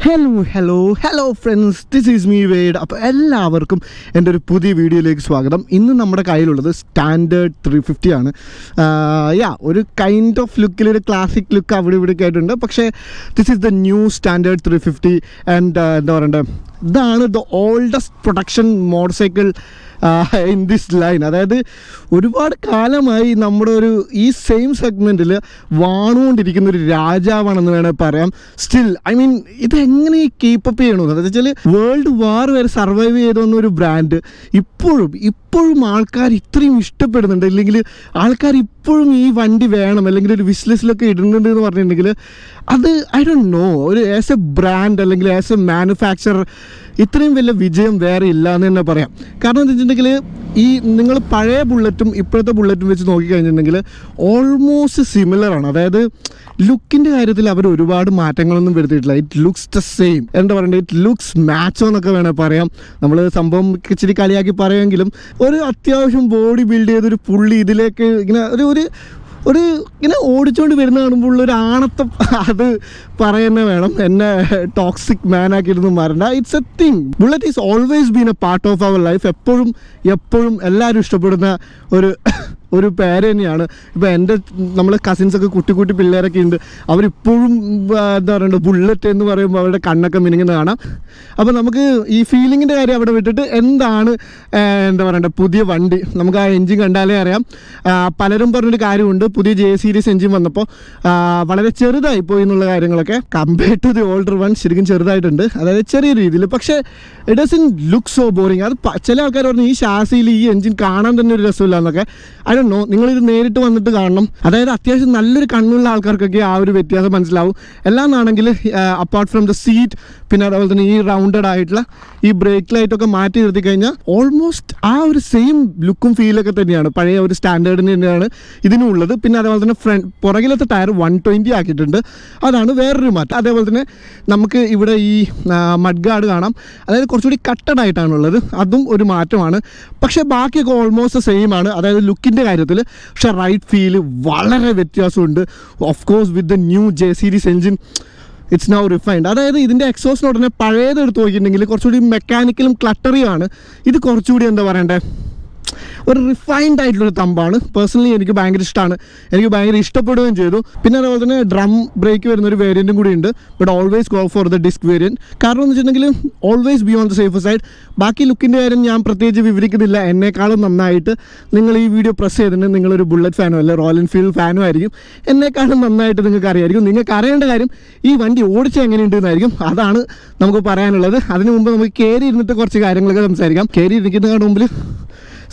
Hello friends, this is me word. അപ്പോൾ എല്ലാവർക്കും എൻ്റെ ഒരു പുതിയ വീഡിയോയിലേക്ക് സ്വാഗതം. ഇന്ന് നമ്മുടെ കയ്യിലുള്ളത് സ്റ്റാൻഡേർഡ് 350 ആണ്. ഒരു കൈൻഡ് ഓഫ് ലുക്കിൽ ഒരു ക്ലാസിക് ലുക്ക് അവിടെ ഇവിടെയൊക്കെ ആയിട്ടുണ്ട്. പക്ഷേ this is the new standard 350 and എന്താ പറയണ്ടേ, ഇതാണ് the oldest production motor cycle in this line. അതായത് ഒരുപാട് കാലമായി നമ്മുടെ ഒരു ഈ സെയിം സെഗ്മെൻറ്റിൽ വാണുകൊണ്ടിരിക്കുന്ന ഒരു രാജാവാണെന്ന് വേണമെങ്കിൽ പറയാം. സ്റ്റിൽ ഇതെങ്ങനെ കീപ്പപ്പ് ചെയ്യണമെന്ന് അതായത് വെച്ചാൽ വേൾഡ് വാർ വരെ സർവൈവ് ചെയ്തൊന്ന ഒരു ബ്രാൻഡ് ഇപ്പോഴും ആൾക്കാർ ഇത്രയും ഇഷ്ടപ്പെടുന്നുണ്ട്, അല്ലെങ്കിൽ ആൾക്കാർ ഇപ്പോഴും ഈ വണ്ടി വേണം അല്ലെങ്കിൽ ഒരു വിഷ് ലിസ്റ്റിലൊക്കെ ഇടുന്നുണ്ട് എന്ന് പറഞ്ഞിട്ടുണ്ടെങ്കിൽ അത് ഐ ഡോണ്ട് നോ, ഒരു ആസ് എ ബ്രാൻഡ് അല്ലെങ്കിൽ ആസ് എ മാനുഫാക്ചറർ ഇത്രയും വലിയ വിജയം വേറെ ഇല്ല എന്ന് തന്നെ പറയാം. കാരണം എന്താ വെച്ചിട്ടുണ്ടെങ്കിൽ ഈ നിങ്ങൾ പഴയ ബുള്ളറ്റും ഇപ്പോഴത്തെ ബുള്ളറ്റും വെച്ച് നോക്കിക്കഴിഞ്ഞിട്ടുണ്ടെങ്കിൽ ഓൾമോസ്റ്റ് സിമിലറാണ്. അതായത് ലുക്കിൻ്റെ കാര്യത്തിൽ അവർ ഒരുപാട് മാറ്റങ്ങളൊന്നും വരുത്തിയിട്ടില്ല. It looks the same. എന്താ പറയണ്ടത്, ഇറ്റ് ലുക്സ് മാച്ചോ എന്നൊക്കെ വേണേൽ പറയാം. നമ്മൾ സംഭവം ഇച്ചിരി കളിയാക്കി പറയുമെങ്കിലും ഒരു അത്യാവശ്യം ബോഡി ബിൽഡ് ചെയ്തൊരു പുള്ളി ഇതിലേക്ക് ഇങ്ങനെ ഒരു ഇങ്ങനെ ഓടിച്ചുകൊണ്ട് വരുന്ന കാണുമ്പോൾ ഒരു ആണത്തം അത് പറയുന്നത് വേണം. എന്നെ ടോക്സിക് മാൻ ആക്കിയിരുന്നു മാറണ്ട. It's a thing. Bullet is always been a part of our life. എപ്പോഴും എല്ലാവരും ഇഷ്ടപ്പെടുന്ന ഒരു പേര് തന്നെയാണ്. ഇപ്പോൾ നമ്മളെ കസിൻസൊക്കെ കുട്ടി പിള്ളേരൊക്കെ ഉണ്ട്. അവരിപ്പോഴും എന്താ പറയുക, ബുള്ളറ്റ് എന്ന് പറയുമ്പോൾ അവരുടെ കണ്ണൊക്കെ മിനുങ്ങുന്ന കാണാം. അപ്പോൾ നമുക്ക് ഈ ഫീലിങ്ങിൻ്റെ കാര്യം അവിടെ വിട്ടിട്ട് എന്താണ് എന്താ പറയണ്ടത്, പുതിയ വണ്ടി നമുക്ക് ആ എൻജിൻ കണ്ടാലേ അറിയാം. പലരും പറഞ്ഞൊരു കാര്യമുണ്ട്, പുതിയ ജെ സീരീസ് എൻജിൻ വന്നപ്പോൾ വളരെ ചെറുതായി പോയി എന്നുള്ള കാര്യങ്ങളൊക്കെ. Compare to the older one ശരിക്കും ചെറുതായിട്ടുണ്ട്, അതായത് ചെറിയ രീതിയിൽ. പക്ഷേ it doesn't look so boring. അത് ചില ആൾക്കാർ പറഞ്ഞു ഈ ഷാസിയിൽ ഈ എൻജിൻ കാണാൻ തന്നെ ഒരു രസമില്ല എന്നൊക്കെ. ഐ ഡോണ്ട് നോ, നിങ്ങളിത് നേരിട്ട് വന്നിട്ട് കാണണം. അതായത് അത്യാവശ്യം നല്ലൊരു കണ്ണുള്ള ആൾക്കാർക്കൊക്കെ ആ ഒരു വ്യത്യാസം മനസ്സിലാവും. എല്ലാന്നാണെങ്കിൽ അപ്പാർട്ട് ഫ്രം ദ സീറ്റ്, പിന്നെ അതുപോലെ തന്നെ ഈ റൗണ്ടഡ് ആയിട്ടുള്ള ഈ ബ്രേക്ക് ലൈറ്റൊക്കെ മാറ്റി നിർത്തി കഴിഞ്ഞാൽ ഓൾമോസ്റ്റ് ആ ഒരു സെയിം ലുക്കും ഫീലൊക്കെ തന്നെയാണ്. പഴയ ഒരു സ്റ്റാൻഡേർഡിന് തന്നെയാണ് ഇതിനും ഉള്ളത്. പിന്നെ അതേപോലെ തന്നെ പുറകിലത്തെ ടയർ 120 ആക്കിയിട്ടുണ്ട്. അതാണ് വേറൊരു മാറ്റം. അതേപോലെ തന്നെ നമുക്ക് ഇവിടെ ഈ മഡ് ഗാർഡ് കാണാം. അതായത് കുറച്ചുകൂടി കട്ടഡ് ആയിട്ടാണുള്ളത്. അതും ഒരു മാറ്റമാണ്. പക്ഷേ ബാക്കിയൊക്കെ ഓൾമോസ്റ്റ് സെയിം ആണ്, അതായത് ലുക്കിൻ്റെ കാര്യത്തിൽ. പക്ഷേ റൈറ്റ് ഫീല് വളരെ വ്യത്യാസമുണ്ട്. Of course with the new J series engine it's now refined. അതായത് ഇതിൻ്റെ എക്സോസിന് ഉടനെ പഴയത് എടുത്ത് നോക്കിയിട്ടുണ്ടെങ്കിൽ കുറച്ചുകൂടി മെക്കാനിക്കലും ക്ലട്ടറിയുമാണ്. ഇത് കുറച്ചുകൂടി എന്താ പറയണ്ടേ, ഒരു റിഫൈൻഡ് ആയിട്ടുള്ളൊരു തമ്പാണ്. പേഴ്സണലി എനിക്ക് ഭയങ്കര ഇഷ്ടമാണ്, എനിക്ക് ഭയങ്കര ഇഷ്ടപ്പെടുകയും ചെയ്തു. പിന്നെ അതേപോലെ തന്നെ ഡ്രം ബ്രേക്ക് വരുന്നൊരു വേരിയൻറ്റും കൂടി ഉണ്ട്. But always go for the disc variant. കാരണം എന്ന് വെച്ചിട്ടുണ്ടെങ്കിൽ always be on the safe side. ബാക്കി ലുക്കിൻ്റെ കാര്യം ഞാൻ പ്രത്യേകിച്ച് വിവരിക്കുന്നില്ല. എന്നെക്കാളും നന്നായിട്ട് നിങ്ങൾ ഈ വീഡിയോ പ്രസ് ചെയ്തിട്ടുണ്ടെങ്കിൽ നിങ്ങളൊരു ബുള്ളറ്റ് ഫാനോ അല്ല റോയൽ എൻഫീൽഡ് ഫാനോ ആയിരിക്കും. എന്നെക്കാളും നന്നായിട്ട് നിങ്ങൾക്ക് അറിയായിരിക്കും. നിങ്ങൾക്ക് അറിയേണ്ട കാര്യം ഈ വണ്ടി ഓടിച്ച് എങ്ങനെയുണ്ട് എന്നായിരിക്കും. അതാണ് നമുക്ക് പറയാനുള്ളത്. അതിന് മുമ്പ് നമുക്ക് കയറി ഇരുന്നിട്ട് കുറച്ച് കാര്യങ്ങളൊക്കെ സംസാരിക്കാം. കയറി ഇരിക്കുന്നതിന് മുമ്പിൽ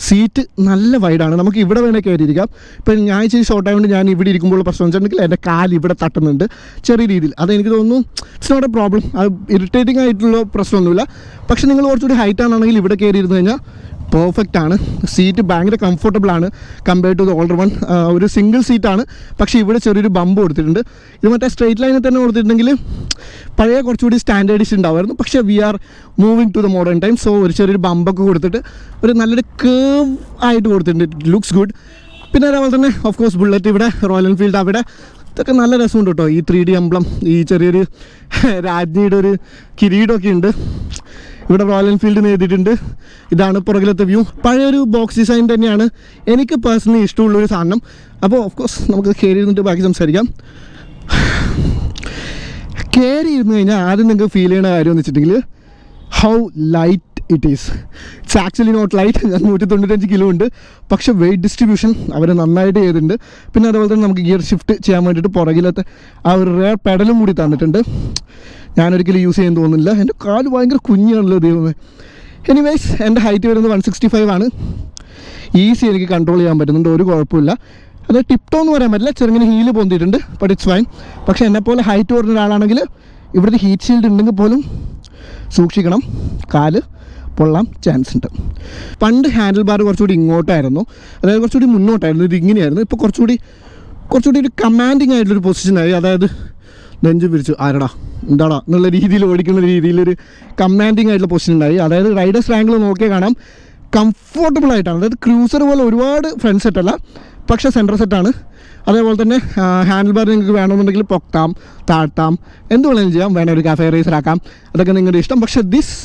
സീറ്റ് നല്ല വൈഡാണ്, നമുക്ക് ഇവിടെ വേണേൽ കയറിയിരിക്കാം. ഇപ്പം ഞാൻ ഇച്ചിരി ഷോർട്ടായതുകൊണ്ട് ഞാൻ ഇവിടെ ഇരിക്കുമ്പോൾ പ്രശ്നം വെച്ചിട്ടുണ്ടെങ്കിൽ എൻ്റെ കാല് ഇവിടെ തട്ടുന്നുണ്ട് ചെറിയ രീതിയിൽ. അതെനിക്ക് തോന്നുന്നു ഇറ്റ്സ് നോട്ട് എ പ്രോബ്ലം. അത് ഇറിറ്റേറ്റിംഗ് ആയിട്ടുള്ള പ്രശ്നമൊന്നുമില്ല. പക്ഷേ നിങ്ങൾ കുറച്ചുകൂടി ഹൈറ്റ് ആണെങ്കിൽ ഇവിടെ കയറി ഇരുന്ന് കഴിഞ്ഞാൽ പെർഫെക്റ്റ് ആണ്. സീറ്റ് ഭയങ്കര കംഫർട്ടബിളാണ് compare to the older one. ഒരു സിംഗിൾ സീറ്റാണ്, പക്ഷേ ഇവിടെ ചെറിയൊരു ബമ്പ് കൊടുത്തിട്ടുണ്ട്. ഇത് മറ്റേ സ്ട്രെയിറ്റ് ലൈനിൽ തന്നെ കൊടുത്തിട്ടുണ്ടെങ്കിൽ പഴയ കുറച്ചുകൂടി സ്റ്റാൻഡേർഡിഷ് ഉണ്ടാവുമായിരുന്നു. പക്ഷേ we are moving to the modern time. So ഒരു ചെറിയൊരു ബമ്പൊക്കെ കൊടുത്തിട്ട് ഒരു നല്ലൊരു കേവ് ആയിട്ട് കൊടുത്തിട്ടുണ്ട്. It looks good. പിന്നെ അതേപോലെ തന്നെ ഓഫ് കോഴ്സ് ബുള്ളറ്റ് ഇവിടെ, റോയൽ എൻഫീൽഡ് അവിടെ, ഇതൊക്കെ നല്ല രസമുണ്ട് കേട്ടോ. ഈ 3D എംബ്ലം, ഈ ചെറിയൊരു രാജ്ഞിയുടെ ഒരു കിരീടമൊക്കെ ഉണ്ട്. ഇവിടെ റോയൽ എൻഫീൽഡ് എഴുതിയിട്ടുണ്ട്. ഇതാണ് പുറകിലത്തെ വ്യൂ. പഴയൊരു ബോക്സ് ഡിസൈൻ തന്നെയാണ് എനിക്ക് പേഴ്സണലി ഇഷ്ടമുള്ളൊരു സാധനം. അപ്പോൾ ഓഫ് കോഴ്സ് നമുക്ക് കയറി ഇരുന്നിട്ട് ബാക്കി സംസാരിക്കാം. കയറി ഇരുന്ന് കഴിഞ്ഞാൽ ആദ്യം നിങ്ങൾക്ക് ഫീൽ ചെയ്യുന്ന കാര്യം എന്ന് വെച്ചിട്ടുണ്ടെങ്കിൽ how light it is. It's actually not light. ഞാൻ 195 കിലോ ഉണ്ട്. പക്ഷേ വെയ്റ്റ് ഡിസ്ട്രിബ്യൂഷൻ അവർ നന്നായിട്ട് ചെയ്തിട്ടുണ്ട്. പിന്നെ അതുപോലെ തന്നെ നമുക്ക് ഗിയർ ഷിഫ്റ്റ് ചെയ്യാൻ വേണ്ടിയിട്ട് പുറകിലത്തെ ആ ഒരു റെയർ പെഡലും കൂടി തന്നിട്ടുണ്ട്. ഞാനൊരിക്കലും യൂസ് ചെയ്യാൻ തോന്നുന്നില്ല. എൻ്റെ കാല് ഭയങ്കര കുഞ്ഞാണല്ലോ ദൈവമേ. എനിവേസ് എൻ്റെ ഹൈറ്റ് വരുന്നത് 165 ആണ്. ഈസി എനിക്ക് കൺട്രോൾ ചെയ്യാൻ പറ്റുന്നുണ്ട്, ഒരു കുഴപ്പമില്ല. അത് ടിപ്ടോ എന്ന് പറയാൻ പറ്റില്ല, ചെറുങ്ങനെ ഹീല് പൊന്തിയിട്ടുണ്ട്. But it's fine. പക്ഷേ എന്നെപ്പോലെ ഹൈറ്റ് കുറഞ്ഞ ഒരാളാണെങ്കിൽ ഇവിടുത്തെ ഹീറ്റ് ഷീൽഡ് ഉണ്ടെങ്കിൽ പോലും സൂക്ഷിക്കണം, കാല് പൊള്ളാൻ ചാൻസ് ഉണ്ട്. പണ്ട് ഹാൻഡിൽ ബാർ കുറച്ചുകൂടി ഇങ്ങോട്ടായിരുന്നു, അതായത് കുറച്ചുകൂടി മുന്നോട്ടായിരുന്നു. ഇത് ഇങ്ങനെയായിരുന്നു. ഇപ്പോൾ കുറച്ചുകൂടി ഒരു കമാൻഡിങ് ആയിട്ടുള്ളൊരു പൊസിഷനായി. അതായത് നെഞ്ച് പിരിച്ചു ആരടാ എന്താടാ എന്നുള്ള രീതിയിൽ ഓടിക്കുന്ന രീതിയിലൊരു കമാൻഡിങ് ആയിട്ടുള്ള പൊസിഷൻ ഉണ്ടായി. അതായത് റൈഡേഴ്സ് റാങ്കിൽ നോക്കിയാൽ കാണാം കംഫർട്ടബിൾ ആയിട്ടാണ്. അതായത് ക്രൂസർ പോലെ ഒരുപാട് ഫ്രണ്ട് സെറ്റല്ല, പക്ഷേ സെൻറ്റർ സെറ്റാണ്. അതേപോലെ തന്നെ ഹാൻഡിൽ ബാർ നിങ്ങൾക്ക് വേണമെന്നുണ്ടെങ്കിൽ പൊക്കാം, താഴ്ത്താം, എന്ത് വേണമെങ്കിലും ചെയ്യാം. വേണേൽ ഒരു കാഫേ റേസർ ആക്കാം, അതൊക്കെ നിങ്ങളുടെ ഇഷ്ടം. പക്ഷേ this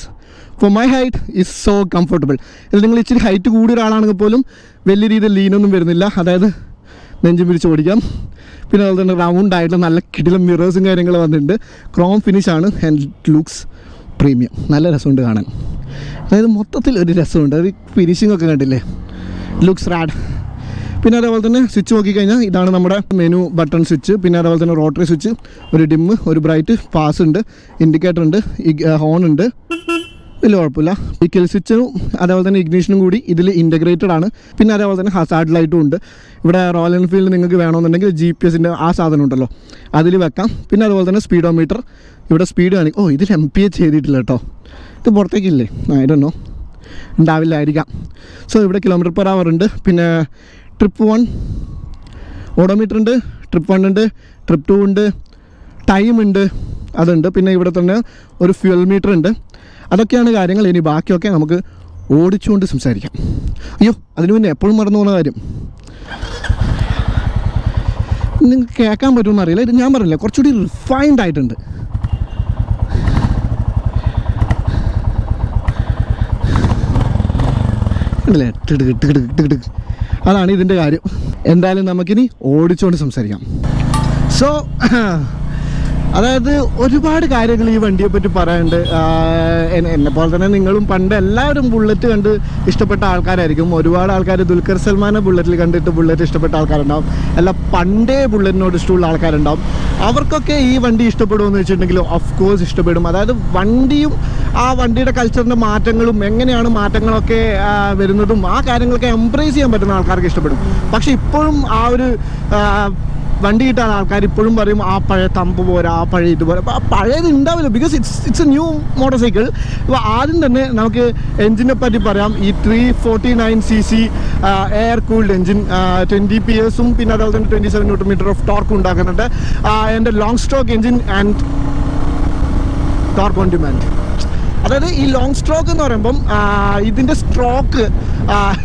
for my height is so comfortable. ഇതിൽ നിങ്ങൾ ഇച്ചിരി ഹൈറ്റ് കൂടിയ ഒരാളാണെങ്കിൽ പോലും വലിയ രീതിയിൽ ലീനൊന്നും വരുന്നില്ല, അതായത് നെഞ്ചും പിരിച്ച് ഓടിക്കാം. പിന്നെ അതുപോലെ തന്നെ റൗണ്ട് ആയിട്ടുള്ള നല്ല കിടിലം മിറേഴ്സും കാര്യങ്ങളും വന്നിട്ടുണ്ട്. ക്രോം ഫിനിഷാണ് ആൻഡ് ലുക്സ് പ്രീമിയം. നല്ല രസമുണ്ട് കാണാൻ, അതായത് മൊത്തത്തിൽ ഒരു രസമുണ്ട്. അത് ഫിനിഷിംഗ് ഒക്കെ കണ്ടില്ലേ, ലുക്സ് റാഡ്. പിന്നെ അതേപോലെ തന്നെ സ്വിച്ച് നോക്കിക്കഴിഞ്ഞാൽ ഇതാണ് നമ്മുടെ മെനു ബട്ടൺ സ്വിച്ച്. പിന്നെ അതേപോലെ തന്നെ റോട്ടറി സ്വിച്ച്, ഒരു ഡിമ്മ്, ഒരു ബ്രൈറ്റ്, പാസ് ഉണ്ട്, ഇൻഡിക്കേറ്റർ ഉണ്ട്, ഹോൺ ഉണ്ട്, വലിയ കുഴപ്പമില്ല. ഈ കിൽ സ്വിച്ചും അതേപോലെ തന്നെ ഇഗ്നീഷനും കൂടി ഇതിൽ ഇൻ്റഗ്രേറ്റഡ് ആണ്. പിന്നെ അതേപോലെ തന്നെ ഹസാർഡ് ലൈറ്റും ഉണ്ട്. ഇവിടെ റോയൽ എൻഫീൽഡ് നിങ്ങൾക്ക് വേണമെന്നുണ്ടെങ്കിൽ GPS-ൻ്റെ ആ സാധനം ഉണ്ടല്ലോ, അതിൽ വെക്കാം. പിന്നെ അതുപോലെ തന്നെ സ്പീഡോമീറ്റർ, ഇവിടെ സ്പീഡ് കാണിക്കും. ഓ, ഇതിൽ MPH ചെയ്തിട്ടില്ല കേട്ടോ, ഇത് പുറത്തേക്കില്ലേ, ആയിരൊന്നോ ഉണ്ടാവില്ലായിരിക്കാം. സോ ഇവിടെ km/h ഉണ്ട്. പിന്നെ ട്രിപ്പ് 1 ഓഡോമീറ്റർ ഉണ്ട്, ട്രിപ്പ് 1 ഉണ്ട്, ട്രിപ്പ് 2 ഉണ്ട്, ടൈം ഉണ്ട്, അതുണ്ട്. പിന്നെ ഇവിടെ തന്നെ ഒരു ഫ്യൂൽ മീറ്റർ ഉണ്ട്. അതൊക്കെയാണ് കാര്യങ്ങൾ. ഇനി ബാക്കിയൊക്കെ നമുക്ക് ഓടിച്ചുകൊണ്ട് സംസാരിക്കാം. അയ്യോ, അതിന് മുന്നേ എപ്പോഴും മറന്നു പോകുന്ന കാര്യം, നിങ്ങൾക്ക് കേൾക്കാൻ പറ്റുമെന്ന് അറിയില്ല, ഇത് ഞാൻ പറഞ്ഞില്ല, കുറച്ചുകൂടി റിഫൈൻഡ് ആയിട്ടുണ്ട്. ഉണ്ടല്ലേ, അതാണ് ഇതിൻ്റെ കാര്യം. എന്തായാലും നമുക്കിനി ഓടിച്ചുകൊണ്ട് സംസാരിക്കാം. സോ അതായത് ഒരുപാട് കാര്യങ്ങൾ ഈ വണ്ടിയെ പറ്റി പറയാനുണ്ട്. എന്നെപ്പോലെ തന്നെ നിങ്ങളും പണ്ട് എല്ലാവരും ബുള്ളറ്റ് കണ്ട് ഇഷ്ടപ്പെട്ട ആൾക്കാരായിരിക്കും. ഒരുപാട് ആൾക്കാർ ദുൽഖർ സൽമാനെ ബുള്ളറ്റിൽ കണ്ടിട്ട് ബുള്ളറ്റ് ഇഷ്ടപ്പെട്ട ആൾക്കാരുണ്ടാവും, അല്ല പണ്ടേ ബുള്ളറ്റിനോട് ഇഷ്ടമുള്ള ആൾക്കാരുണ്ടാവും. അവർക്കൊക്കെ ഈ വണ്ടി ഇഷ്ടപ്പെടുമെന്ന് വെച്ചിട്ടുണ്ടെങ്കിൽ ഓഫ് കോഴ്സ് ഇഷ്ടപ്പെടും. അതായത് വണ്ടിയും ആ വണ്ടിയുടെ കൾച്ചറിൻ്റെ മാറ്റങ്ങളും എങ്ങനെയാണ് മാറ്റങ്ങളൊക്കെ വരുന്നതും ആ കാര്യങ്ങളൊക്കെ എംബ്രേസ് ചെയ്യാൻ പറ്റുന്ന ആൾക്കാർക്ക് ഇഷ്ടപ്പെടും. പക്ഷെ ഇപ്പോഴും ആ ഒരു വണ്ടി കിട്ടാൻ ആൾക്കാർ ഇപ്പോഴും പറയും ആ പഴയ തമ്പ് പോരാ, ആ പഴയ ഇതുപോലെ. അപ്പോൾ ആ പഴയത് ഉണ്ടാവില്ല, because it's A new motor cycle. അപ്പോൾ ആദ്യം തന്നെ നമുക്ക് എൻജിനെ പറ്റി പറയാം. ഈ 349cc air cooled engine, 20 PS പിന്നെ അതുപോലെ തന്നെ 27 Nm ഓഫ് ടോർക്ക് ഉണ്ടാക്കുന്നുണ്ട്. എൻ്റെ long stroke engine and torque on demand. അതായത് ഈ ലോങ് സ്ട്രോക്ക് എന്ന് പറയുമ്പം ഇതിൻ്റെ സ്ട്രോക്ക്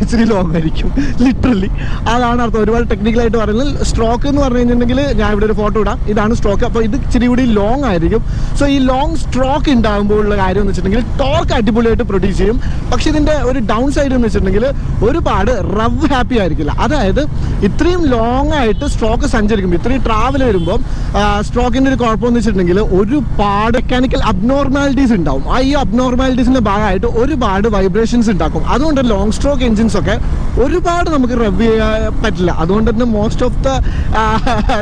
ഇച്ചിരി ലോങ് ആയിരിക്കും, ലിറ്ററലി അതാണ് അർത്ഥം. ഒരുപാട് ടെക്നിക്കലായിട്ട് പറയുന്നത് സ്ട്രോക്ക് എന്ന് പറഞ്ഞു കഴിഞ്ഞിട്ടുണ്ടെങ്കിൽ ഞാൻ ഇവിടെ ഒരു ഫോട്ടോ ഇടാം, ഇതാണ് സ്ട്രോക്ക്. അപ്പോൾ ഇത് ഇച്ചിരി കൂടി ലോങ് ആയിരിക്കും. സോ ഈ ലോങ് സ്ട്രോക്ക് ഉണ്ടാകുമ്പോഴുള്ള കാര്യം എന്ന് വെച്ചിട്ടുണ്ടെങ്കിൽ ടോർക്ക് അടിപൊളിയായിട്ട് പ്രൊഡ്യൂസ് ചെയ്യും. പക്ഷേ ഇതിൻ്റെ ഒരു ഡൗൺ സൈഡ് എന്ന് വെച്ചിട്ടുണ്ടെങ്കിൽ ഒരുപാട് റവ് ഹാപ്പി ആയിരിക്കില്ല. അതായത് ഇത്രയും ലോങ് ആയിട്ട് സ്ട്രോക്ക് സഞ്ചരിക്കുമ്പോൾ, ഇത്രയും ട്രാവൽ വരുമ്പോൾ സ്ട്രോക്കിൻ്റെ ഒരു കുഴപ്പമെന്ന് വെച്ചിട്ടുണ്ടെങ്കിൽ ഒരുപാട് മെക്കാനിക്കൽ അബ്നോർമാലിറ്റീസ് ഉണ്ടാവും. ഈ അബ്നോർമാലിറ്റീസിൻ്റെ ഭാഗമായിട്ട് ഒരുപാട് വൈബ്രേഷൻസ് ഉണ്ടാക്കും. അതുകൊണ്ട് ലോങ് സ്ട്രോക്ക് എൻജിൻസ് ഒക്കെ ഒരുപാട് നമുക്ക് റവ് ചെയ്യാൻ പറ്റില്ല. അതുകൊണ്ട് തന്നെ most of the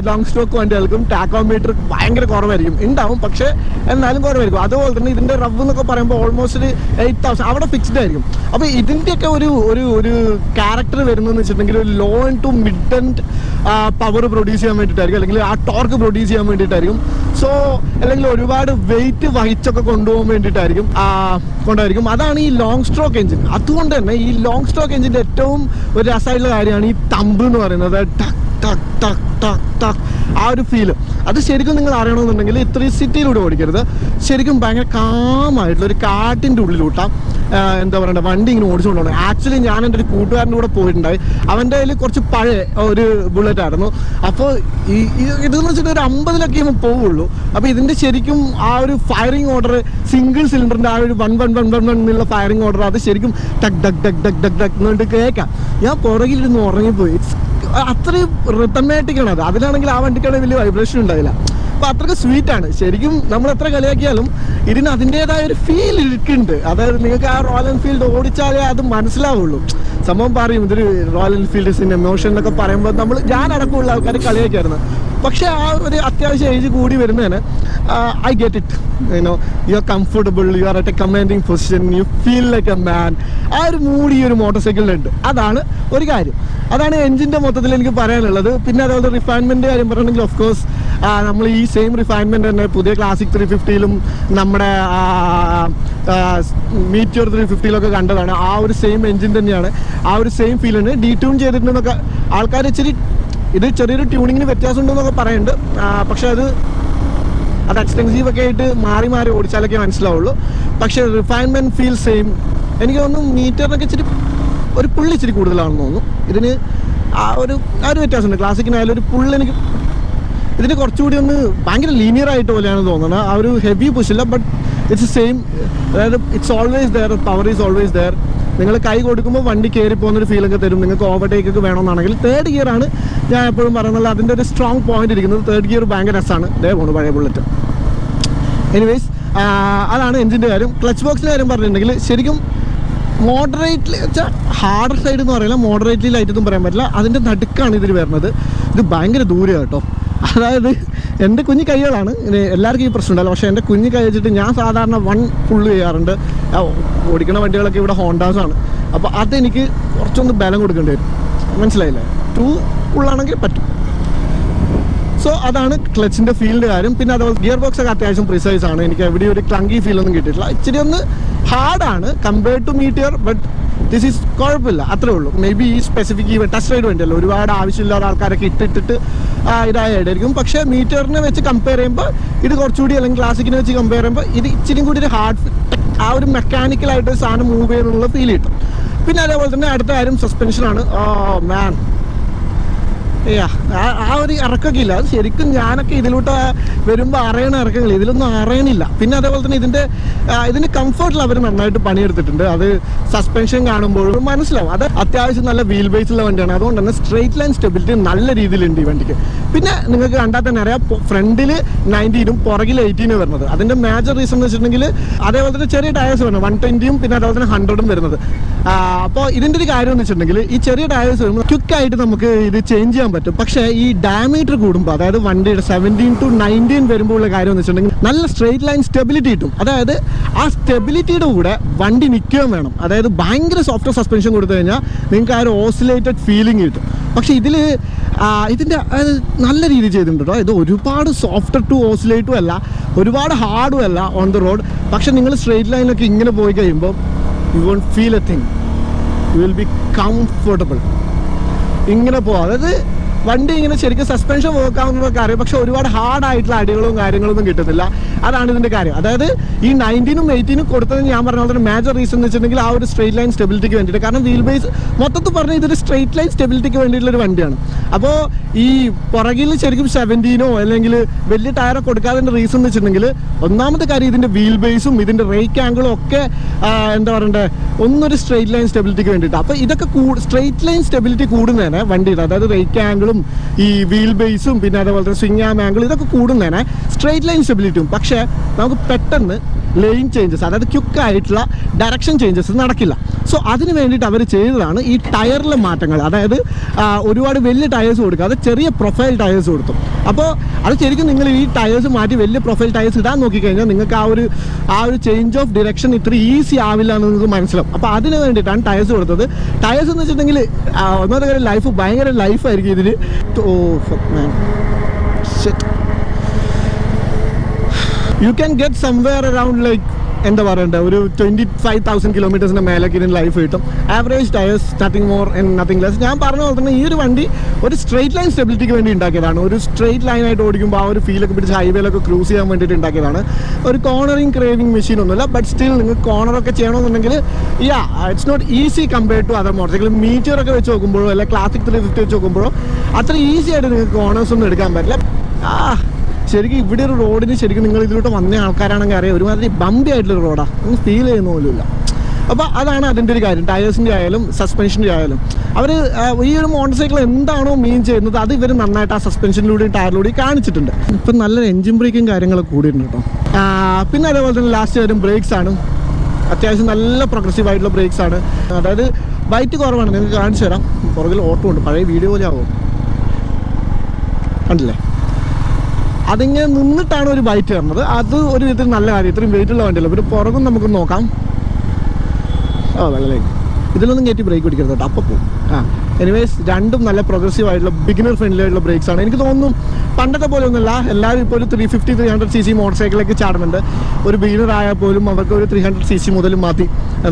long stroke വണ്ടികൾക്കും ടാക്കോമീറ്റർ ഭയങ്കര കുറവായിരിക്കും, ഉണ്ടാവും പക്ഷേ എന്നാലും കുറവായിരിക്കും. അതുപോലെ തന്നെ ഇതിൻ്റെ റവ് എന്നൊക്കെ പറയുമ്പോൾ ഓൾമോസ്റ്റ് ഒരു 8000 അവിടെ ഫിക്സ്ഡ് ആയിരിക്കും. അപ്പോൾ ഇതിൻ്റെയൊക്കെ ഒരു ക്യാരക്ടർ വരുന്നതെന്ന് വെച്ചിട്ടുണ്ടെങ്കിൽ ഒരു low to mid end power produce ചെയ്യാൻ വേണ്ടിയിട്ടായിരിക്കും, അല്ലെങ്കിൽ ആ ടോർക്ക് പ്രൊഡ്യൂസ് ചെയ്യാൻ വേണ്ടിയിട്ടായിരിക്കും. സോ അല്ലെങ്കിൽ ഒരുപാട് വെയിറ്റ് വഹിച്ചൊക്കെ കൊണ്ടുപോകാൻ വേണ്ടിയിട്ടായിരിക്കും കൊണ്ടായിരിക്കും. അതാണ് ഈ ലോങ് സ്ട്രോക്ക് എൻജിൻ. അതുകൊണ്ട് തന്നെ ഈ ലോങ് സ്ട്രോക്ക് എൻജിൻ്റെ ഏറ്റവും ഒരു രസമായിട്ടുള്ള കാര്യമാണ് ഈ തമ്പ് എന്ന് പറയുന്നത്. ടക്ക് ടക്ക് ടക്ക് ടക്ക് ടക്ക് ആ ഒരു ഫീല് അത് ശരിക്കും നിങ്ങൾ അറിയണമെന്നുണ്ടെങ്കിൽ ഇത്രയും സിറ്റിയിലൂടെ ഓടിക്കരുത്. ശരിക്കും ഭയങ്കര കാമായിട്ടുള്ള ഒരു കാട്ടിൻ്റെ ഉള്ളിലൂട്ടാം എന്താ പറയണ്ട വണ്ടി ഇങ്ങനെ ഓടിച്ചുകൊണ്ട് പോകണം. ആക്ച്വലി ഞാൻ എൻ്റെ ഒരു കൂട്ടുകാരൻ്റെ കൂടെ പോയിട്ടുണ്ടായി. അവൻ്റെ കയ്യിൽ കുറച്ച് പഴയ ഒരു ബുള്ളറ്റ് ആയിരുന്നു. അപ്പോൾ ഇതെന്ന് വെച്ചിട്ട് ഒരു 50ലൊക്കെ പോവുള്ളൂ. അപ്പോൾ ഇതിൻ്റെ ശരിക്കും ആ ഒരു ഫയറിംഗ് ഓർഡർ, സിംഗിൾ സിലിണ്ടറിൻ്റെ ആ ഒരു 1 എന്നുള്ള ഫയറിംഗ് ഓർഡർ, അത് ശരിക്കും ടക്ക് ഡക്ക് ഡക്ക് ഡക്ക് ഡക്ക് ഡക്ക് എന്നുകൊണ്ട് കേൾക്കാം. ഞാൻ പുറകിലിരുന്ന് ഉറങ്ങിപ്പോയി. അത്രയും റിത്തമാറ്റിക്കാണ് അത്. അതിലാണെങ്കിൽ ആ വണ്ടിക്കാണെങ്കിൽ വലിയ വൈബ്രേഷൻ ഉണ്ടാവില്ല. അപ്പോൾ അത്രയ്ക്ക് സ്വീറ്റാണ്. ശരിക്കും നമ്മൾ എത്ര കളിയാക്കിയാലും ഇതിന് അതിൻ്റേതായ ഒരു ഫീൽ ഇരിക്കുന്നുണ്ട്. അതായത് നിങ്ങൾക്ക് ആ റോയൽ എൻഫീൽഡ് ഓടിച്ചാലേ അത് മനസ്സിലാവുള്ളൂ. സംഭവം പറയും ഇതൊരു റോയൽ എൻഫീൽഡ് എമോഷൻ എന്നൊക്കെ പറയുമ്പോൾ ഞാൻ അടക്കമുള്ള ആൾക്കാർ കളിയാക്കിയായിരുന്നു. പക്ഷേ ആ ഒരു അത്യാവശ്യം ഏജ് കൂടി വരുന്നതിന് I get it. You are comfortable, you are at A commanding position, you feel like a man. ആ ഒരു മൂഡ് ഈ ഒരു മോട്ടോർ സൈക്കിളിലുണ്ട്. അതാണ് ഒരു കാര്യം. അതാണ് എൻജിൻ്റെ മൊത്തത്തിൽ എനിക്ക് പറയാനുള്ളത്. പിന്നെ അതുപോലെ റിഫൈൻമെൻറ്റ് കാര്യം പറയുകയാണെങ്കിൽ ഓഫ് കോഴ്സ് നമ്മൾ ഈ സെയിം റിഫൈൻമെൻറ്റ് തന്നെ പുതിയ ക്ലാസിക് 350-ലും നമ്മുടെ മീറ്റിയോർ 350-ലൊക്കെ കണ്ടതാണ്. ആ ഒരു സെയിം എൻജിൻ തന്നെയാണ്, ആ ഒരു സെയിം ഫീലുണ്ട്. ഡീട്യൂൺ ചെയ്തിട്ടുണ്ടെന്നൊക്കെ ആൾക്കാർ ഇച്ചിരി ഇത് ചെറിയൊരു ട്യൂണിങ്ങിന് വ്യത്യാസം ഉണ്ടെന്നൊക്കെ പറയുന്നുണ്ട്. പക്ഷേ അത് എക്സ്റ്റെൻസീവ് ഒക്കെ ആയിട്ട് മാറി മാറി ഓടിച്ചാലൊക്കെ മനസ്സിലാവുള്ളൂ. പക്ഷേ റിഫൈൻമെൻറ്റ് ഫീൽ സെയിം. എനിക്ക് തോന്നുന്നു മീറ്ററിനൊക്കെ ഇച്ചിരി ഒരു പുള്ളി ഇച്ചിരി കൂടുതലാണെന്ന് തോന്നുന്നു. ഇതിന് ആ ഒരു വ്യത്യാസമുണ്ട്. ക്ലാസിക്കിനായാലും ഒരു പുള്ളി എനിക്ക് ഇതിന് കുറച്ചുകൂടി ഒന്ന് ഭയങ്കര ലീനിയർ ആയിട്ട് പോലെയാണ് തോന്നുന്നത്. ആ ഒരു ഹെവി പുഷില്ല, ബട്ട് ഇറ്റ്സ് സെയിം. അതായത് it's always there, power is always there. നിങ്ങൾ കൈ കൊടുക്കുമ്പോൾ വണ്ടി കയറി പോകുന്നൊരു ഫീലൊക്കെ തരും. നിങ്ങൾക്ക് ഓവർടേക്കൊക്കെ വേണമെന്നാണെങ്കിൽ തേർഡ് ഗിയർ ആണ് ഞാൻ എപ്പോഴും പറയുന്നത്. അതിൻ്റെ ഒരു സ്ട്രോങ് പോയിന്റ് ഇരിക്കുന്നത് തേർഡ് ഗിയർ ഭയങ്കര രസമാണ്. ഇതേ പോകുന്നു പഴയ ബുള്ളറ്റ്. എനിവേസ് അതാണ് എഞ്ചിൻ്റെ കാര്യം. ക്ലച്ച് ബോക്സിൻ്റെ കാര്യം പറഞ്ഞിട്ടുണ്ടെങ്കിൽ ശരിക്കും മോഡറേറ്റ്ലി വെച്ചാൽ ഹാർഡർ സൈഡ് എന്ന് പറയില്ല, മോഡറേറ്റ്ലി ലൈറ്റൊന്നും പറയാൻ പറ്റില്ല. അതിൻ്റെ നടുക്കാണ് ഇതിൽ വരുന്നത്. ഇത് ഭയങ്കര ദൂരെയാണ് കേട്ടോ. അതായത് എൻ്റെ കുഞ്ഞു കൈകളാണ്, എല്ലാവർക്കും ഈ പ്രശ്നം ഉണ്ടല്ലോ. പക്ഷേ എൻ്റെ കുഞ്ഞു കൈ വെച്ചിട്ട് ഞാൻ സാധാരണ 1 പുള്ള് ചെയ്യാറുണ്ട്. ഓടിക്കുന്ന വണ്ടികളൊക്കെ ഇവിടെ ഹോണ്ടാസാണ്. അപ്പോൾ അതെനിക്ക് കുറച്ചൊന്ന് ബലം കൊടുക്കേണ്ടി വരും. മനസ്സിലായില്ലേ? 2 പുള്ളാണെങ്കിൽ പറ്റും. സോ അതാണ് ക്ലച്ചിൻ്റെ ഫീലിൻ്റെ കാര്യം. പിന്നെ അതുപോലെ ഗിയർ ബോക്സ് ഒക്കെ അത്യാവശ്യം പ്രിസൈസ് ആണ്. എനിക്ക് എവിടെയും ഒരു ക്ലങ്കി ഫീലൊന്നും കിട്ടിയിട്ടില്ല. ഇച്ചിരി ഒന്ന് ഹാർഡാണ് compared to Meteor, but this is കുഴപ്പമില്ല, അത്രേ ഉള്ളൂ. മേ ബി ഈ സ്പെസിഫിക് ഈ ടെസ്റ്റ് റൈഡ് വേണ്ടിയല്ലോ, ഒരുപാട് ആവശ്യമില്ലാത്ത ആൾക്കാരൊക്കെ ഇട്ടിട്ട് ഇതായിരിക്കും. പക്ഷേ മീറ്ററിനെ വെച്ച് കമ്പയർ ചെയ്യുമ്പോൾ ഇത് കുറച്ചുകൂടി, അല്ലെങ്കിൽ ക്ലാസിക്കിനെ വെച്ച് കമ്പയർ ചെയ്യുമ്പോൾ ഇത് ഇച്ചിരി കൂടി ഒരു ഹാർഡ്, ആ ഒരു മെക്കാനിക്കലായിട്ട് സാധനം മൂവ് ചെയ്യുന്നുള്ള ഫീൽ കിട്ടും. പിന്നെ അതേപോലെ തന്നെ അടുത്ത കാര്യം സസ്പെൻഷനാണ്. മാൻ, ആ ഒരു ഇറക്കമൊക്കെ ഇല്ല. അത് ശരിക്കും ഞാനൊക്കെ ഇതിലോട്ട് വരുമ്പോൾ അറിയണ ഇറക്കങ്ങൾ, ഇതിലൊന്നും അറിയണില്ല. പിന്നെ അതേപോലെ തന്നെ ഇതിൻ്റെ കംഫർട്ടിൽ അവർ നന്നായിട്ട് പണിയെടുത്തിട്ടുണ്ട്. അത് സസ്പെൻഷൻ കാണുമ്പോഴും മനസ്സിലാവും. അത് അത്യാവശ്യം നല്ല വീൽ ബേസുള്ള വണ്ടിയാണ്. അതുകൊണ്ട് തന്നെ സ്ട്രെയിറ്റ് ലൈൻ സ്റ്റെബിലിറ്റി നല്ല രീതിയിലുണ്ട് ഈ വണ്ടിക്ക്. പിന്നെ നിങ്ങൾക്ക് കണ്ടാൽ തന്നെ അറിയാം, ഫ്രണ്ടിൽ 19ഉം പുറകിൽ 18 വരുന്നത്. അതിൻ്റെ മേജർ റീസൺ എന്ന് വെച്ചിട്ടുണ്ടെങ്കിൽ അതേപോലെ തന്നെ ചെറിയ ടയേഴ്സ് വരുന്നത് 120ഉം പിന്നെ അതേപോലെ തന്നെ 100ഉം വരുന്നത്. അപ്പോൾ ഇതിൻ്റെ ഒരു കാര്യം എന്ന് വെച്ചിട്ടുണ്ടെങ്കിൽ ഈ ചെറിയ ടയേഴ്സ് വരുമ്പോൾ ക്വിക്കായിട്ട് നമുക്ക് ഇത് ചേഞ്ച് ചെയ്യാൻ പറ്റും. പക്ഷേ ഈ ഡയമീറ്റർ കൂടുമ്പോൾ, അതായത് വണ്ടിയുടെ 17 to 19 വരുമ്പോൾ ഉള്ള കാര്യം എന്ന് വെച്ചിട്ടുണ്ടെങ്കിൽ നല്ല സ്ട്രെയിറ്റ് ലൈൻ സ്റ്റെബിലിറ്റി കിട്ടും. അതായത് ആ സ്റ്റെബിലിറ്റിയുടെ കൂടെ വണ്ടി നിൽക്കുകയും വേണം. അതായത് ഭയങ്കര സോഫ്റ്റ് സസ്പെൻഷൻ കൊടുത്തു കഴിഞ്ഞാൽ നിങ്ങൾക്ക് ആ ഒരു ഓസിലേറ്റഡ് ഫീലിംഗ് കിട്ടും. പക്ഷേ ഇതിൻ്റെ നല്ല രീതിയിൽ ചെയ്തിട്ടുണ്ട് കേട്ടോ. ഇത് ഒരുപാട് സോഫ്റ്റ് ടു ഓസിലേറ്റും അല്ല, ഒരുപാട് ഹാർഡും അല്ല ഓൺ ദ റോഡ്. പക്ഷെ നിങ്ങൾ സ്ട്രെയിറ്റ് ലൈനിലൊക്കെ ഇങ്ങനെ പോയി കഴിയുമ്പോൾ you won't feel a thing, you will be comfortable. ഇങ്ങനെ പോവാം. അതായത് വണ്ടി ഇങ്ങനെ ശരിക്കും സസ്പെൻഷൻ വർക്കാവുന്നതൊക്കെ അറിയാം, പക്ഷെ ഒരുപാട് ഹാർഡായിട്ടുള്ള അടികളും കാര്യങ്ങളൊന്നും കിട്ടുന്നില്ല. അതാണ് ഇതിൻ്റെ കാര്യം. അതായത് ഈ 19ഉം 18ഉം കൊടുത്തത് ഞാൻ പറഞ്ഞ പോലെ തന്നെ മേജർ റീസൺ എന്ന് വെച്ചിട്ടുണ്ടെങ്കിൽ ആ ഒരു സ്ട്രെയിറ്റ് ലൈൻ സ്റ്റെബിലിറ്റിക്ക് വേണ്ടിയിട്ട്. കാരണം വീൽ ബേസ് മൊത്തത്തിൽ പറഞ്ഞാൽ ഇതൊരു സ്ട്രെയിറ്റ് ലൈൻ സ്റ്റെബിലിറ്റിക്ക് വേണ്ടിയിട്ടുള്ളൊരു വണ്ടിയാണ്. അപ്പോൾ ഈ പുറകിൽ ശരിക്കും 17ഓ അല്ലെങ്കിൽ വലിയ ടയറോ കൊടുക്കാതിൻ്റെ റീസൺ എന്ന് വെച്ചിട്ടുണ്ടെങ്കിൽ ഒന്നാമത്തെ കാര്യം ഇതിൻ്റെ വീൽ ബേസും ഇതിൻ്റെ റേക്ക് ആംഗിളും ഒക്കെ എന്താ പറയണ്ടേ, ഒന്നൊരു സ്ട്രെയിറ്റ് ലൈൻ സ്റ്റെബിലിറ്റിക്ക് വേണ്ടിയിട്ട്. അപ്പോൾ ഇതൊക്കെ സ്ട്രെയിറ്റ് ലൈൻ സ്റ്റെബിലിറ്റി കൂടുന്നതിനെ വണ്ടിയുടെ, അതായത് റേക്ക് ആംഗിളും ഈ വീൽ ബേസും പിന്നെ അതേപോലെ തന്നെ സ്വിംഗ് ആം ആംഗിൾ ഇതൊക്കെ കൂടുന്നതിനെ സ്ട്രെയിറ്റ് ലൈൻ സ്റ്റെബിലിറ്റിയും. പക്ഷേ നമുക്ക് പെട്ടെന്ന് ലെയിൻ ചേഞ്ചസ്, അതായത് ക്വിക്കായിട്ടുള്ള ഡയറക്ഷൻ ചേഞ്ചസ് നടക്കില്ല. സോ അതിന് വേണ്ടിയിട്ട് അവർ ചെയ്തതാണ് ഈ ടയറിലെ മാറ്റങ്ങൾ. അതായത് ഒരുപാട് വലിയ ടയേഴ്സ് കൊടുക്കുക, അത് ചെറിയ പ്രൊഫൈൽ ടയേഴ്സ് കൊടുത്തു. അപ്പോൾ അത് ശരിക്കും നിങ്ങൾ ഈ ടയേഴ്സ് മാറ്റി വലിയ പ്രൊഫൈൽ ടയേഴ്സ് ഇടാൻ നോക്കിക്കഴിഞ്ഞാൽ നിങ്ങൾക്ക് ആ ഒരു ചേഞ്ച് ഓഫ് ഡിറക്ഷൻ ഇത്ര ഈസി ആവില്ല എന്ന് നിങ്ങൾക്ക് മനസ്സിലാവും. അപ്പോൾ അതിന് വേണ്ടിയിട്ടാണ് ടയേഴ്സ് കൊടുത്തത്. ടയേഴ്സ് എന്ന് വെച്ചിട്ടുണ്ടെങ്കിൽ ഒന്നാമത്തെ കാര്യം ലൈഫ് ഭയങ്കര ലൈഫായിരിക്കും ഇതിന്. You can get somewhere around like എന്താ പറയണ്ടേ, ഒരു 25,000 കിലോമീറ്റേഴ്സിൻ്റെ മേലേക്ക് ഇതിന് ലൈഫ് കിട്ടും. Average tyres, nothing more and nothing less. ഞാൻ പറഞ്ഞ പോലെ തന്നെ ഈ ഒരു വണ്ടി ഒരു സ്ട്രെയിറ്റ് ലൈൻ സ്റ്റെബിലിറ്റിക്ക് വേണ്ടി ഉണ്ടാക്കിയതാണ്. ഒരു സ്ട്രെയിറ്റ് ലൈനായിട്ട് ഓടിക്കുമ്പോൾ ആ ഒരു ഫീലൊക്കെ പിടിച്ച് ഹൈവേയിലൊക്കെ ക്രൂസ് ചെയ്യാൻ വേണ്ടിയിട്ട് ഉണ്ടാക്കിയതാണ്. ഒരു കോർണറിങ് ക്രേവിംഗ് മെഷീൻ ഒന്നുമില്ല. ബട്ട് സ്റ്റിൽ നിങ്ങൾക്ക് കോർണറൊക്കെ ചെയ്യണമെന്നുണ്ടെങ്കിൽ it's not easy compared to other models. മീറ്ററൊക്കെ വെച്ച് നോക്കുമ്പോഴോ അല്ലെങ്കിൽ ക്ലാസിക് 350 വെച്ച് നോക്കുമ്പോഴോ അത്ര ഈസി ആയിട്ട് നിങ്ങൾക്ക് കോർണേഴ്സ് ഒന്നും എടുക്കാൻ പറ്റില്ല. ശരിക്കും ഇവിടെ ഒരു റോഡിന് ശരിക്കും നിങ്ങൾ ഇതിലോട്ട് വന്ന ആൾക്കാരാണെങ്കിൽ അറിയാം, ഒരുമാതിരി ബമ്പി ആയിട്ടുള്ളൊരു റോഡാണ്, ഒന്നും ഫീൽ ചെയ്യുന്ന പോലുമില്ല. അപ്പോൾ അതാണ് അതിൻ്റെ ഒരു കാര്യം. ടയേഴ്സിൻ്റെ ആയാലും സസ്പെൻഷൻ്റെ ആയാലും അവർ ഈ ഒരു മോട്ടോർ സൈക്കിൾ എന്താണോ മീൻ ചെയ്യുന്നത് അത് ഇവർ നന്നായിട്ട് ആ സസ്പെൻഷനിലൂടെയും ടയറിലൂടെയും കാണിച്ചിട്ടുണ്ട്. ഇപ്പം നല്ലൊരു എഞ്ചിൻ ബ്രേക്കും കാര്യങ്ങളൊക്കെ കൂടിയിട്ടുണ്ട് കേട്ടോ. പിന്നെ അതേപോലെ തന്നെ ലാസ്റ്റ് വരും ബ്രേക്സ് ആണ്. അത്യാവശ്യം നല്ല പ്രോഗ്രസീവ് ആയിട്ടുള്ള ബ്രേക്സ് ആണ്. അതായത് ബൈറ്റ് കുറവാണ്. നിങ്ങൾക്ക് കാണിച്ചു തരാം. പുറകിൽ ഓട്ടോ ഉണ്ട്, പഴയ വീഡിയോ പോലെ ആവും, കണ്ടില്ലേ? അതിങ്ങനെ നിന്നിട്ടാണ് ഒരു ബൈറ്റ് വരുന്നത്. അത് ഒരു വിധത്തിൽ നല്ല കാര്യം. ഇത്രയും വെയിറ്റുള്ള വണ്ടിയല്ലോ. പിന്നെ പുറകും നമുക്ക് നോക്കാം. വെള്ളലേക്ക് ഇതിലൊന്നും കയറ്റി ബ്രേക്ക് പിടിക്കരുത് കേട്ടോ, അപ്പം പോകും. എനിവേസ് രണ്ടും നല്ല പ്രോഗ്രസീവ് ആയിട്ടുള്ള ബിഗിനർ ഫ്രണ്ട്ലി ആയിട്ടുള്ള ബ്രേക്സ് ആണ്. എനിക്ക് തോന്നുന്നു പണ്ടത്തെ പോലെ ഒന്നുമില്ല. എല്ലാവരും ഇപ്പോൾ ഒരു 350-300cc മോട്ടോർ സൈക്കിളൊക്കെ ചാടുന്നുണ്ട്. ഒരു ബിഗിനർ ആയാൽ പോലും അവർക്ക് ഒരു 300cc മുതലും മതി.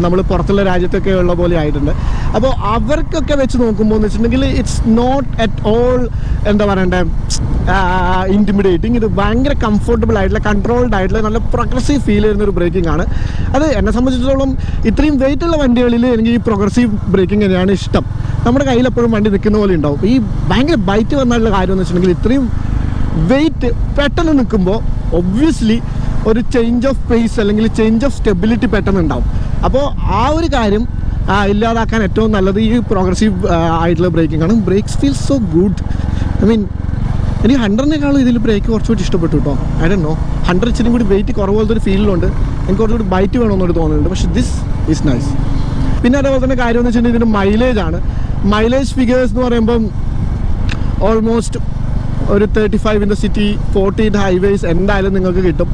നമ്മൾ പുറത്തുള്ള രാജ്യത്തൊക്കെ ഉള്ള പോലെ ആയിട്ടുണ്ട്. അപ്പോൾ അവർക്കൊക്കെ വെച്ച് നോക്കുമ്പോൾ എന്ന് വെച്ചിട്ടുണ്ടെങ്കിൽ ഇറ്റ്സ് നോട്ട് അറ്റ് ഓൾ എന്താ പറയണ്ടേ ഇൻറ്റിമിഡേറ്റിംഗ്. ഇത് ഭയങ്കര കംഫർട്ടബിൾ ആയിട്ടുള്ള കൺട്രോൾഡ് ആയിട്ടുള്ള നല്ല പ്രോഗ്രസീവ് ഫീൽ ചെയ്യുന്ന ഒരു ബ്രേക്കിംഗ് ആണ്. അത് എന്നെ സംബന്ധിച്ചിടത്തോളം ഇത്രയും വെയിറ്റുള്ള വണ്ടികളിൽ എനിക്ക് ഈ പ്രോഗ്രസീവ് ബ്രേക്കിംഗ് തന്നെയാണ് ഇഷ്ടം. നമ്മുടെ കയ്യിൽ എപ്പോഴും വണ്ടി നിൽക്കുന്ന പോലെ ഉണ്ടാവും. ഈ ഭയങ്കര ബൈറ്റ് വന്നാലുള്ള കാര്യം എന്ന് വെച്ചിട്ടുണ്ടെങ്കിൽ ഇത്രയും വെയിറ്റ് പെട്ടെന്ന് നിൽക്കുമ്പോൾ ഒബ്വിയസ്ലി ഒരു ചേഞ്ച് ഓഫ് പേസ് അല്ലെങ്കിൽ ചേഞ്ച് ഓഫ് സ്റ്റെബിലിറ്റി പെട്ടെന്ന് ഉണ്ടാവും. അപ്പോൾ ആ ഒരു കാര്യം ഇല്ലാതാക്കാൻ ഏറ്റവും നല്ലത് ഈ പ്രോഗ്രസീവ് ആയിട്ടുള്ള ബ്രേക്കിംഗ് ആണ്. Brakes feel so good. I mean എനിക്ക് 100-നേക്കാളും ഇതിൽ ബ്രേക്ക് കുറച്ചുകൂടി ഇഷ്ടപ്പെട്ടു കേട്ടോ. ഐ ഡോണ്ട് നോ, 100 ഇച്ചിരി കൂടി വെയിറ്റ് കുറവുപോലത്തെ ഒരു ഫീലിലുണ്ട്. എനിക്ക് കുറച്ചുകൂടി ബൈറ്റ് വേണമെന്നൊരു തോന്നുന്നുണ്ട്. പക്ഷേ ദിസ് ഈസ് നൈസ്. പിന്നെ അതേപോലെ തന്നെ കാര്യം എന്ന് വെച്ചിട്ടുണ്ടെങ്കിൽ ഇതിൻ്റെ മൈലേജ് ആണ്. മൈലേജ് ഫിഗേഴ്സ് എന്ന് പറയുമ്പം ഓൾമോസ്റ്റ് ഒരു 35 in the city, 40 in highways എന്തായാലും നിങ്ങൾക്ക് കിട്ടും.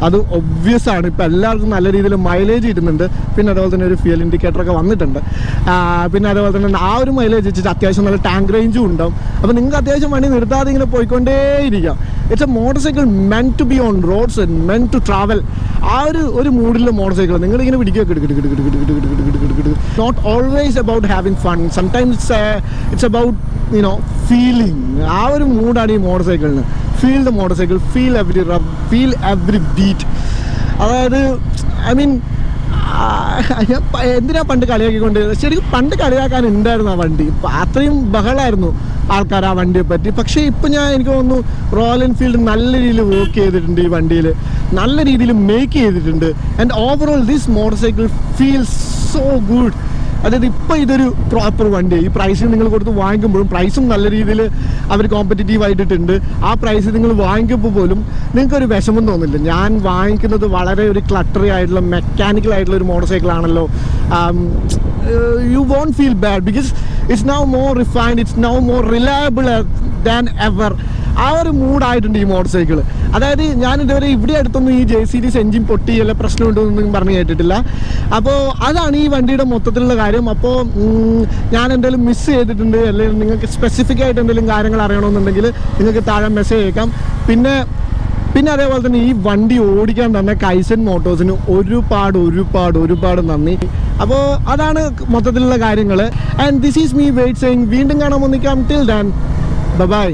അത് ഒബ്വിയസ് ആണ്. ഇപ്പോൾ എല്ലാവർക്കും നല്ല രീതിയിൽ മൈലേജ് കിട്ടുന്നുണ്ട്. പിന്നെ അതേപോലെ തന്നെ ഒരു ഫ്യൂൽ ഇൻഡിക്കേറ്ററൊക്കെ വന്നിട്ടുണ്ട്. പിന്നെ അതേപോലെ തന്നെ ആ ഒരു മൈലേജ് വെച്ചിട്ട് അത്യാവശ്യം നല്ല ടാങ്ക് റേഞ്ചും ഉണ്ടാവും. അപ്പോൾ നിങ്ങൾക്ക് അത്യാവശ്യം വണ്ടി നിർത്താതെ ഇങ്ങനെ പോയിക്കൊണ്ടേയിരിക്കാം. It's a motorcycle meant to be on roads and meant to travel. ആ ഒരു മൂഡിലുള്ള മോട്ടോർ സൈക്കിൾ നിങ്ങളിങ്ങനെ പിടിക്കുക. Not always about having fun, sometimes it's about feeling. ആ ഒരു മൂഡാണ് ഈ മോട്ടോർ സൈക്കിളിന്. Feel the motorcycle, feel every rub, feel every beat. അതായത് ഐ മീൻ എന്തിനാ പണ്ട് കളിയാക്കിക്കൊണ്ട്, ശരിക്കും പണ്ട് കളിയാക്കാനുണ്ടായിരുന്നു ആ വണ്ടി. അത്രയും ബഹളായിരുന്നു ആൾക്കാർ ആ വണ്ടിയെ പറ്റി. പക്ഷേ ഇപ്പം എനിക്ക് തോന്നുന്നു റോയൽ എൻഫീൽഡ് നല്ല രീതിയിൽ വർക്ക് ചെയ്തിട്ടുണ്ട്. ഈ വണ്ടിയിൽ നല്ല രീതിയിൽ മേക്ക് ചെയ്തിട്ടുണ്ട്. And overall this motor cycle feels so good. അതായത് ഇപ്പോൾ ഇതൊരു പ്രോപ്പർ വണ്ടി. ഈ പ്രൈസിൽ നിങ്ങൾ കൊടുത്ത് വാങ്ങിക്കുമ്പോഴും പ്രൈസും നല്ല രീതിയിൽ അവർ കോമ്പറ്റീറ്റീവ് ആയിട്ടുണ്ട്. ആ പ്രൈസ് നിങ്ങൾ വാങ്ങിക്കുമ്പോൾ പോലും നിങ്ങൾക്കൊരു വിഷമം തോന്നില്ല. ഞാൻ വാങ്ങിക്കുന്നത് വളരെ ഒരു ക്ലട്ടറി ആയിട്ടുള്ള മെക്കാനിക്കൽ ആയിട്ടുള്ള ഒരു മോട്ടോർ സൈക്കിളാണല്ലോ. You won't feel bad because it's now more refined, it's now more reliable than ever. ആ ഒരു മൂഡായിട്ടുണ്ട് ഈ മോട്ടോർ സൈക്കിൾ. അതായത് ഞാൻ ഇതുവരെ ഇവിടെ അടുത്തൊന്നും ഈ ജെ സീരീസ് എൻജിൻ പൊട്ടി അല്ല പ്രശ്നമുണ്ടെന്നൊന്നും പറഞ്ഞ് കേട്ടിട്ടില്ല. അപ്പോൾ അതാണ് ഈ വണ്ടിയുടെ മൊത്തത്തിലുള്ള കാര്യം. അപ്പോൾ ഞാൻ എന്തെങ്കിലും മിസ് ചെയ്തിട്ടുണ്ട് അല്ലെങ്കിൽ നിങ്ങൾക്ക് സ്പെസിഫിക് ആയിട്ട് എന്തെങ്കിലും കാര്യങ്ങൾ അറിയണമെന്നുണ്ടെങ്കിൽ നിങ്ങൾക്ക് താഴെ മെസ്സേജ് അയക്കാം. പിന്നെ അതേപോലെ തന്നെ ഈ വണ്ടി ഓടിക്കാൻ തന്നെ കൈസൻ മോട്ടോഴ്സിന് ഒരുപാട് നന്ദി. അപ്പോൾ അതാണ് മൊത്തത്തിലുള്ള കാര്യങ്ങൾ. And this is me wait saying. വീണ്ടും കാണാൻ വന്നിക്കാം. Till than by.